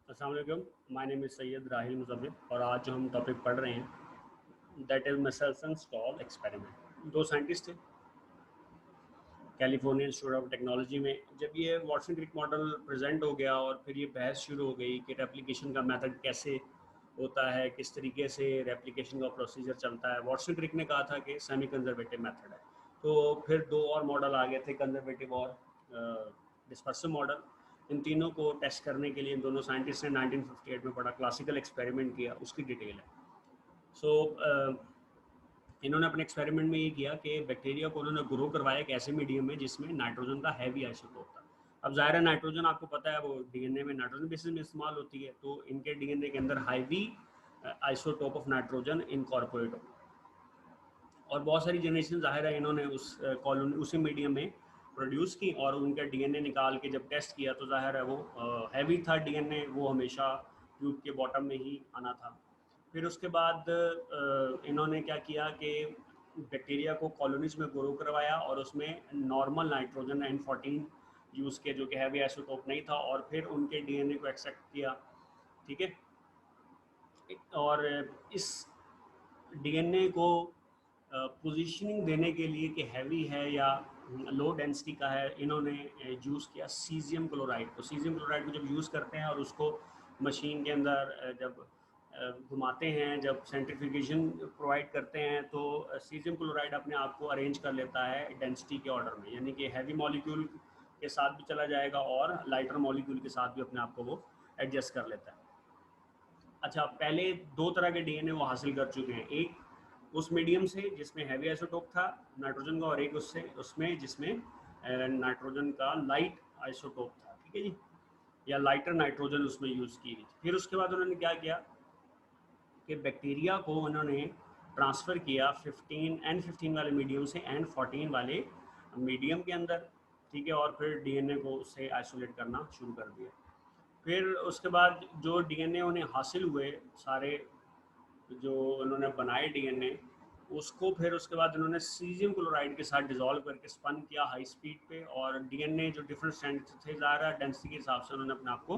अस्सलाम वालेकुम, my name is Syed Rahil Muzabbir और आज जो हम टॉपिक पढ़ रहे हैं that is Michelson Stoll experiment. दो साइंटिस्ट थे कैलिफोर्निया इंस्टीट्यूट ऑफ टेक्नोलॉजी में। जब ये वाटसन क्रिक मॉडल प्रेजेंट हो गया और फिर ये बहस शुरू हो गई कि रेप्लिकेशन का मेथड कैसे होता है, किस तरीके से रेप्लिकेशन का प्रोसीजर चलता है। वाटसन क्रिक ने कहा था कि सेमी कंजर्वेटिव मेथड है, तो फिर दो और मॉडल आ गए थे, कंजर्वेटिव और डिस्पर्सिव मॉडल। इन तीनों को टेस्ट करने के लिए इन दोनों साइंटिस्ट ने 1958 में बड़ा क्लासिकल एक्सपेरिमेंट किया, उसकी डिटेल है। सो इन्होंने अपने एक्सपेरिमेंट में ये किया कि बैक्टीरिया को उन्होंने ग्रो करवाया एक ऐसे मीडियम में जिसमें नाइट्रोजन का हैवी आइसोटोप था। अब ज़ाहिर है नाइट्रोजन आपको पता है वो डीएनए में नाइट्रोजन बेसिस में इस्तेमाल होती है, तो इनके डीएनए के अंदर heavy isotope of nitrogen incorporate हो। और बहुत सारी जनरेशन ज़ाहिर है इन्होंने उस कॉलोनी उसी मीडियम में प्रोड्यूस की और उनका डीएनए निकाल के जब टेस्ट किया तो ज़ाहिर है वो हैवी था डीएनए, वो हमेशा ट्यूब के बॉटम में ही आना था। फिर उसके बाद इन्होंने क्या किया कि बैक्टीरिया को कॉलोनीज में ग्रो करवाया और उसमें नॉर्मल नाइट्रोजन N14 यूज़ किया जो कि हैवी आइसोटोप नहीं था, और फिर उनके डीएनए को एक्सट्रैक्ट किया। ठीक है, और इस डीएनए को पोजीशनिंग देने के लिए कि हैवी है या लो डेंसिटी का है, इन्होंने यूज़ किया सीजियम क्लोराइड को। सीजियम क्लोराइड को जब यूज़ करते हैं और उसको मशीन के अंदर जब घुमाते हैं, जब सेंट्रीफ्यूगेशन प्रोवाइड करते हैं, तो सीजियम क्लोराइड अपने आप को अरेंज कर लेता है डेंसिटी के ऑर्डर में, यानी कि हैवी मॉलिक्यूल के साथ भी चला जाएगा और लाइटर मॉलिक्यूल के साथ भी अपने आप को वो एडजस्ट कर लेता है। अच्छा, पहले दो तरह के डीएनए वो हासिल कर चुके हैं, एक उस मीडियम से जिसमें हैवी आइसोटोप था नाइट्रोजन का, और एक उससे उसमें जिसमें नाइट्रोजन का लाइट आइसोटोप था। ठीक है जी, या लाइटर नाइट्रोजन उसमें यूज़ की गई थी। फिर उसके बाद उन्होंने क्या किया कि बैक्टीरिया को उन्होंने ट्रांसफ़र किया 15 वाले मीडियम से N14 वाले मीडियम के अंदर। ठीक है, और फिर डीएनए को उससे आइसोलेट करना शुरू कर दिया। फिर उसके बाद जो डीएनए उन्हें हासिल हुए सारे, जो उन्होंने बनाए डीएनए, उसको फिर उसके बाद उन्होंने सीजियम क्लोराइड के साथ डिज़ोल्व करके स्पन किया हाई स्पीड पे, और डीएनए जो डिफरेंट स्ट्रैंड थे ज़्यादा डेंसिटी के हिसाब से उन्होंने अपने आप को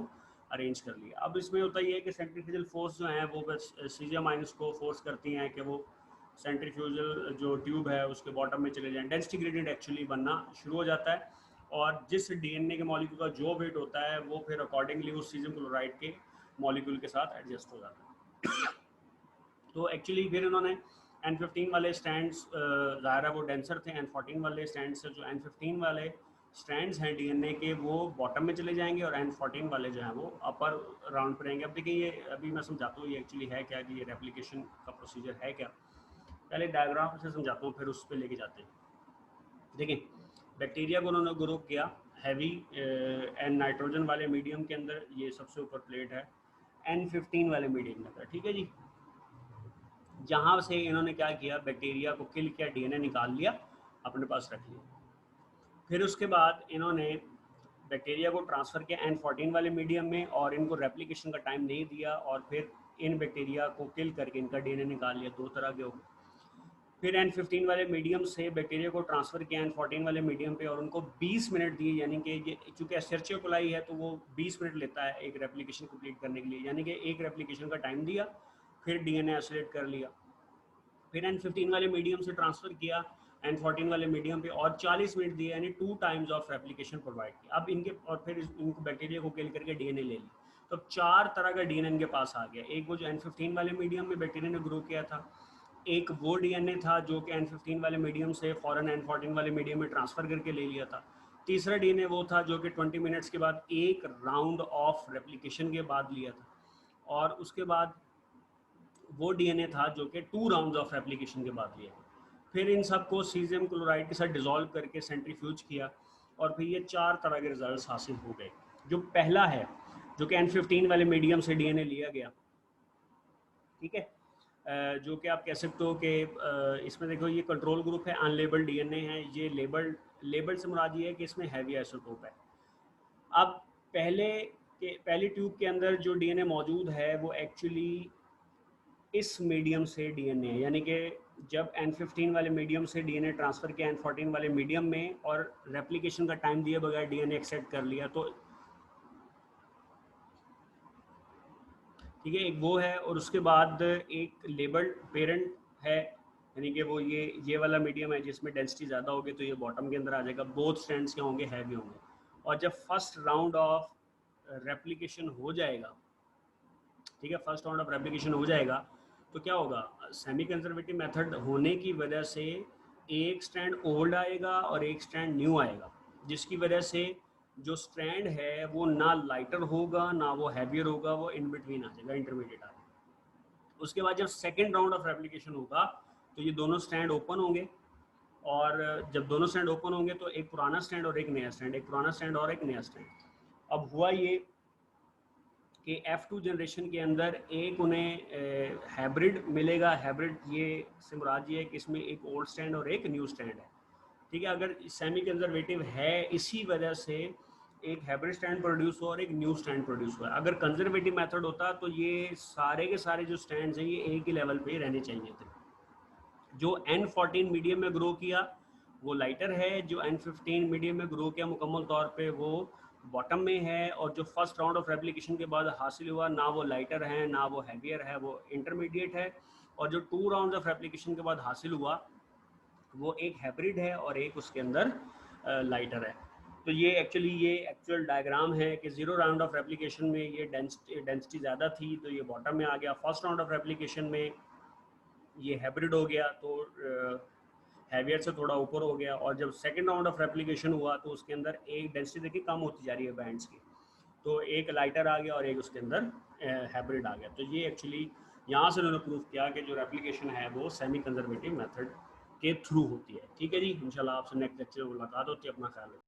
अरेंज कर लिया। अब इसमें होता ये है कि सेंट्रीफ्यूगल फोर्स जो है वो बस सीजियम आयंस को फोर्स करती हैं कि वो सेंट्रीफ्यूगल जो ट्यूब है उसके बॉटम में चले जाएं। डेंसिटी ग्रेडियंट एक्चुअली बनना शुरू हो जाता है, और जिस डीएनए के मॉलिक्यूल का जो वेट होता है वो फिर अकॉर्डिंगली उस सीजियम क्लोराइड के मॉलिक्यूल के साथ एडजस्ट हो जाता है। तो एक्चुअली फिर उन्होंने N15 वाले स्टैंड्स, ज़ाहिर है वो डेंसर थे, N14 वाले स्टैंड से जो N15 वाले स्टैंड्स हैं डीएनए के वो बॉटम में चले जाएंगे, और N14 वाले जो हैं वो अपर राउंड पर रहेंगे। अब देखिए ये अभी मैं समझाता हूँ ये एक्चुअली है क्या, कि ये रेप्लिकेशन का प्रोसीजर है क्या। पहले डायग्राम से समझाता हूँ फिर उस पर लेके जाते हैं। देखिए, बैक्टीरिया को उन्होंने ग्रो किया हैवी एन नाइट्रोजन वाले मीडियम के अंदर, ये सबसे ऊपर प्लेट है N15 वाले मीडियम के अंदर। ठीक है जी, जहाँ से इन्होंने क्या किया, बैक्टीरिया को किल किया, डीएनए निकाल लिया, अपने पास रख लिया। फिर उसके बाद इन्होंने बैक्टीरिया को ट्रांसफ़र किया N14 वाले मीडियम में, और इनको रेप्लिकेशन का टाइम नहीं दिया, और फिर इन बैक्टीरिया को किल करके इनका डीएनए निकाल लिया। दो तरह के हो गए। फिर N15 वाले मीडियम से बैक्टीरिया को ट्रांसफ़र किया N14 वाले मीडियम पे, और उनको 20 मिनट दिए, यानी कि ये चूँकि एस्चेरिचिया कोलाई है तो वो 20 मिनट लेता है एक रेप्लिकेशन कंप्लीट करने के लिए, यानी कि एक रेप्लिकेशन का टाइम दिया, फिर डीएनए आइसोलेट कर लिया। फिर N15 वाले मीडियम से ट्रांसफ़र किया N14 वाले मीडियम पे, और 40 मिनट दिए, यानी 2 टाइम्स ऑफ रेप्लिकेशन प्रोवाइड किया। अब इनके, और फिर इनको बैक्टीरिया को किल करके डीएनए ले लिया। तो 4 तरह का डीएनए इनके पास आ गया। एक वो जो N15 वाले मीडियम में बैक्टीरिया ने ग्रो किया था, एक वो डीएनए था जो कि N15 वाले मीडियम से फ़ौरन N14 वाले मीडियम में ट्रांसफ़र करके ले लिया था। तीसरा डीएनए वो था जो कि 20 मिनट्स के बाद एक राउंड ऑफ रेप्लिकेशन के बाद लिया था, और उसके बाद वो डीएनए था जो कि 2 राउंड्स ऑफ एप्लीकेशन के बाद लिया। फिर इन सबको सीजियम क्लोराइड के साथ डिज़ोल्व करके सेंट्रीफ्यूज किया, और फिर ये 4 तरह के रिजल्ट्स हासिल हो गए। जो पहला है जो कि N15 वाले मीडियम से डीएनए लिया गया, ठीक है, जो कि आप कह सकते हो कि इसमें देखो ये कंट्रोल ग्रुप है, अनलेबल्ड डीएनए है, ये लेबल्ड, लेबल्ड से मुराद ये है कि इसमें हैवी आइसोटोप है। अब पहली ट्यूब के अंदर जो डीएनए मौजूद है वो एक्चुअली इस मीडियम से डीएनए है, यानी कि जब N15 वाले मीडियम से डीएनए ट्रांसफ़र किया N14 वाले मीडियम में, और रेप्लिकेशन का टाइम दिए बगैर डीएनए एक्सेप्ट कर लिया, तो ठीक है, एक वो है, और उसके बाद एक लेबल्ड पेरेंट है, यानी कि वो ये वाला मीडियम है जिसमें डेंसिटी ज़्यादा होगी तो ये बॉटम के अंदर आ जाएगा, बोथ स्ट्रैंड्स क्या होंगे, हैवी होंगे। और जब फर्स्ट राउंड ऑफ रेप्लिकेशन हो जाएगा, ठीक है, फर्स्ट राउंड ऑफ रेप्लिकेशन हो जाएगा, तो क्या होगा, सेमी कंजर्वेटिव मेथड होने की वजह से एक स्ट्रैंड ओल्ड आएगा और एक स्ट्रैंड न्यू आएगा, जिसकी वजह से जो स्ट्रैंड है वो ना लाइटर होगा ना वो हैवियर होगा, वो इन बिटवीन आ जाएगा, इंटरमीडिएट आ जाएगा। उसके बाद जब सेकेंड राउंड ऑफ रेप्लिकेशन होगा तो ये दोनों स्टैंड ओपन होंगे, और जब दोनों स्टैंड ओपन होंगे तो एक पुराना स्टैंड और एक नया स्टैंड, एक पुराना स्टैंड और एक नया स्टैंड। अब हुआ ये कि F2 जनरेशन के अंदर एक उन्हें हाइब्रिड मिलेगा, हाइब्रिड ये सिमराज ये है कि इसमें एक ओल्ड स्टैंड और एक न्यू स्टैंड है, ठीक है। अगर सेमी कंजर्वेटिव है इसी वजह से एक हाइब्रिड स्टैंड प्रोड्यूस हुआ और एक न्यू स्टैंड प्रोड्यूस हुआ। अगर कंजर्वेटिव मेथड होता तो ये सारे के सारे जो स्टैंड्स हैं ये एक ही लेवल पे रहने चाहिए थे। जो N14 मीडियम में ग्रो किया वो लाइटर है, जो N15 मीडियम में ग्रो किया मुकम्मल तौर पे वो बॉटम में है, और जो फर्स्ट राउंड ऑफ रेप्लिकेशन के बाद हासिल हुआ ना वो लाइटर है ना वो हैवियर है, वो इंटरमीडिएट है। और जो 2 राउंड ऑफ रेप्लिकेशन के बाद हासिल हुआ वो एक हाइब्रिड है और एक उसके अंदर लाइटर है। तो ये एक्चुअल डायग्राम है कि 0 राउंड ऑफ रेप्लिकेशन में ये डेंसिटी ज़्यादा थी तो ये बॉटम में आ गया, फर्स्ट राउंड ऑफ रेप्लिकेशन में ये हाइब्रिड हो गया तो हैवियर से थोड़ा ऊपर हो गया, और जब सेकेंड राउंड ऑफ रेप्लिकेशन हुआ तो उसके अंदर एक डेंसिटी देखिए कम होती जा रही है बैंड्स की, तो एक लाइटर आ गया और एक उसके अंदर हाइब्रिड आ गया। तो ये एक्चुअली यहाँ से उन्होंने प्रूव किया कि जो रेप्लिकेशन है वो सेमी कंजर्वेटिव मेथड के थ्रू होती है। ठीक है जी, इंशाल्लाह आपसे नेक्स्ट लेक्चर में मुलाकात होती है, अपना ख्याल रखिए।